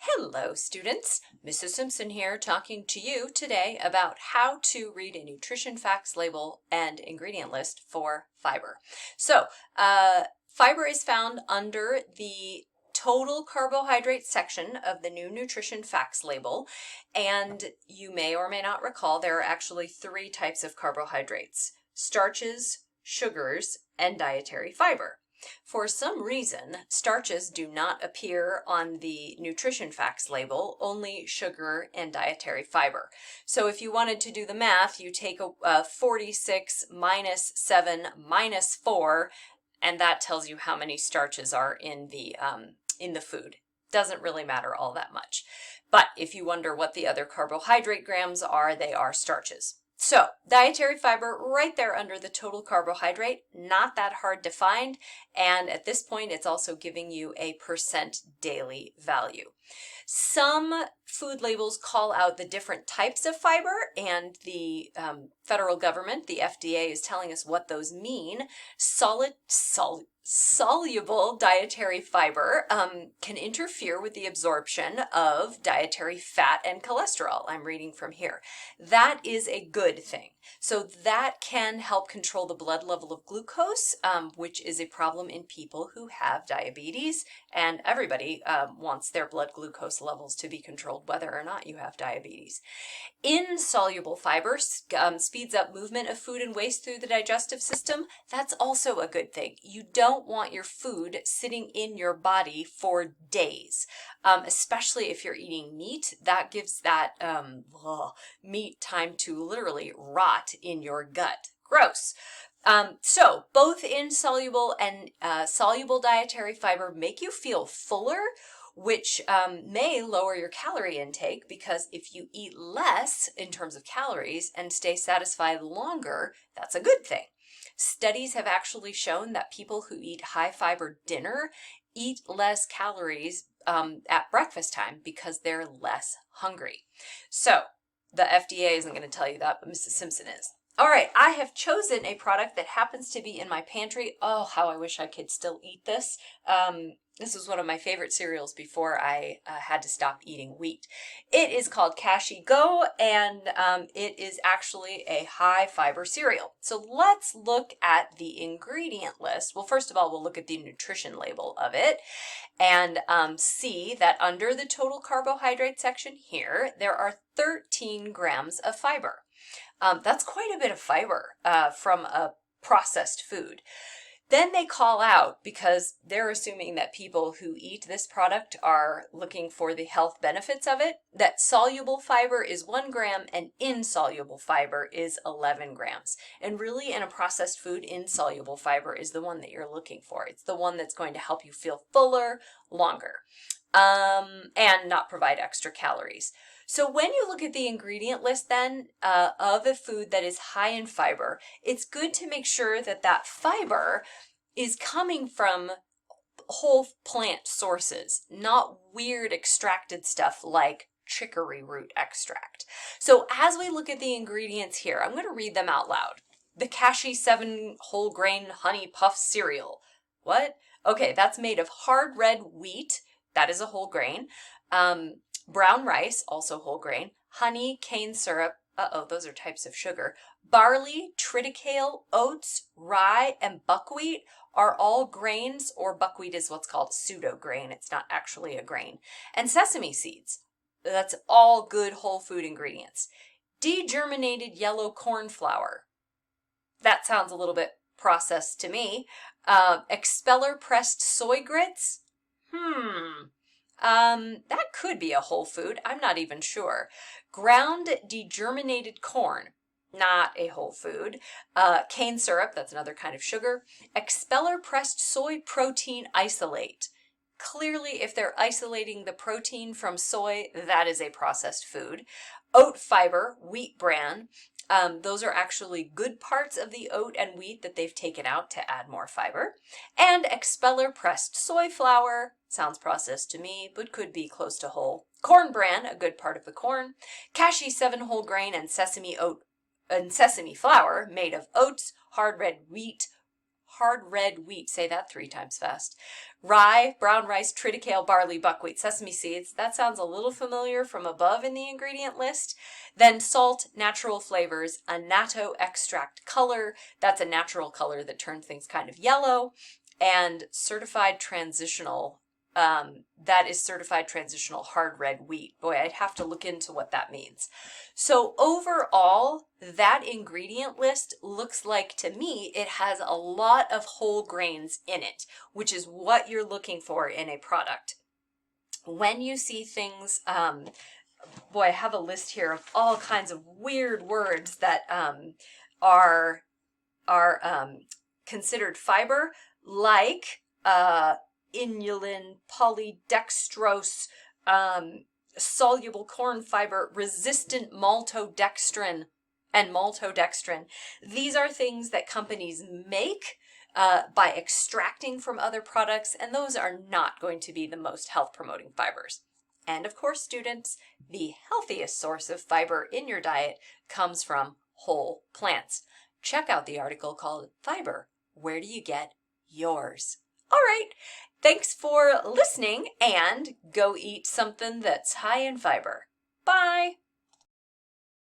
Hello students, Mrs. Simpson here talking to you today about how to read a nutrition facts label and ingredient list for fiber. Fiber is found under the total carbohydrate section of the new nutrition facts label, and you may or may not recall there are actually three types of carbohydrates: starches, sugars, and dietary fiber. For some reason, starches do not appear on the nutrition facts label, only sugar and dietary fiber. So if you wanted to do the math, you take a 46 minus 7 minus 4, and that tells you how many starches are in the food. Doesn't really matter all that much. But if you wonder what the other carbohydrate grams are, they are starches. So dietary fiber right there under the total carbohydrate, not that hard to find. And at this point, it's also giving you a percent daily value. Some food labels call out the different types of fiber, and the federal government, the FDA, is telling us what those mean. Soluble dietary fiber can interfere with the absorption of dietary fat and cholesterol. I'm reading from here. That is a good thing. So that can help control the blood level of glucose, which is a problem in people who have diabetes, and everybody wants their blood glucose levels to be controlled whether or not you have diabetes. Insoluble fiber speeds up movement of food and waste through the digestive system. That's also a good thing. You don't want your food sitting in your body for days, especially if you're eating meat. That gives that meat time to literally rot in your gut. Gross. So both insoluble and soluble dietary fiber make you feel fuller, which may lower your calorie intake, because if you eat less in terms of calories and stay satisfied longer, that's a good thing. Studies have actually shown that people who eat high fiber dinner eat less calories at breakfast time because they're less hungry. So the FDA isn't going to tell you that, but Mrs. Simpson is. All right, I have chosen a product that happens to be in my pantry. Oh, how I wish I could still eat this. This was one of my favorite cereals before I had to stop eating wheat. It is called Kashi Go, and it is actually a high fiber cereal. So let's look at the ingredient list. Well, first of all, we'll look at the nutrition label of it and see that under the total carbohydrate section here, there are 13 grams of fiber. That's quite a bit of fiber from a processed food. Then they call out, because they're assuming that people who eat this product are looking for the health benefits of it, that soluble fiber is 1 gram and insoluble fiber is 11 grams. And really, in a processed food, insoluble fiber is the one that you're looking for. It's the one that's going to help you feel fuller longer and not provide extra calories. So when you look at the ingredient list then of a food that is high in fiber, it's good to make sure that that fiber is coming from whole plant sources, not weird extracted stuff like chicory root extract. So as we look at the ingredients here, I'm going to read them out loud. The Kashi 7 whole grain honey puff cereal. What? Okay, that's made of hard red wheat. That is a whole grain. Brown rice, also whole grain, honey, cane syrup, those are types of sugar, barley, triticale, oats, rye, and buckwheat are all grains, or buckwheat is what's called pseudo grain. It's not actually a grain. And sesame seeds. That's all good whole food ingredients. Degerminated yellow corn flour. That sounds a little bit processed to me. Expeller pressed soy grits. That could be a whole food. I'm not even sure. Ground degerminated corn, not a whole food. Cane syrup, that's another kind of sugar. Expeller pressed soy protein isolate. Clearly, if they're isolating the protein from soy, that is a processed food. Oat fiber, wheat bran. Those are actually good parts of the oat and wheat that they've taken out to add more fiber. And expeller pressed soy flour, sounds processed to me, but could be close to whole. Corn bran, a good part of the corn. Kashi 7 whole grain and sesame flour made of oats, hard red wheat, hard red wheat, say that 3 times fast, rye, brown rice, triticale, barley, buckwheat, sesame seeds. That sounds a little familiar from above in the ingredient list. Then salt, natural flavors, annatto extract color. That's a natural color that turns things kind of yellow. And certified transitional, that is certified transitional hard red wheat. Boy, I'd have to look into what that means. So overall, that ingredient list looks like, to me, it has a lot of whole grains in it, which is what you're looking for in a product. When you see things, boy, I have a list here of all kinds of weird words that are considered fiber, like inulin, polydextrose, soluble corn fiber, resistant maltodextrin, and maltodextrin. These are things that companies make by extracting from other products, and those are not going to be the most health-promoting fibers. And of course, students, the healthiest source of fiber in your diet comes from whole plants. Check out the article called Fiber. Where do you get yours? All right, thanks for listening, and go eat something that's high in fiber. Bye.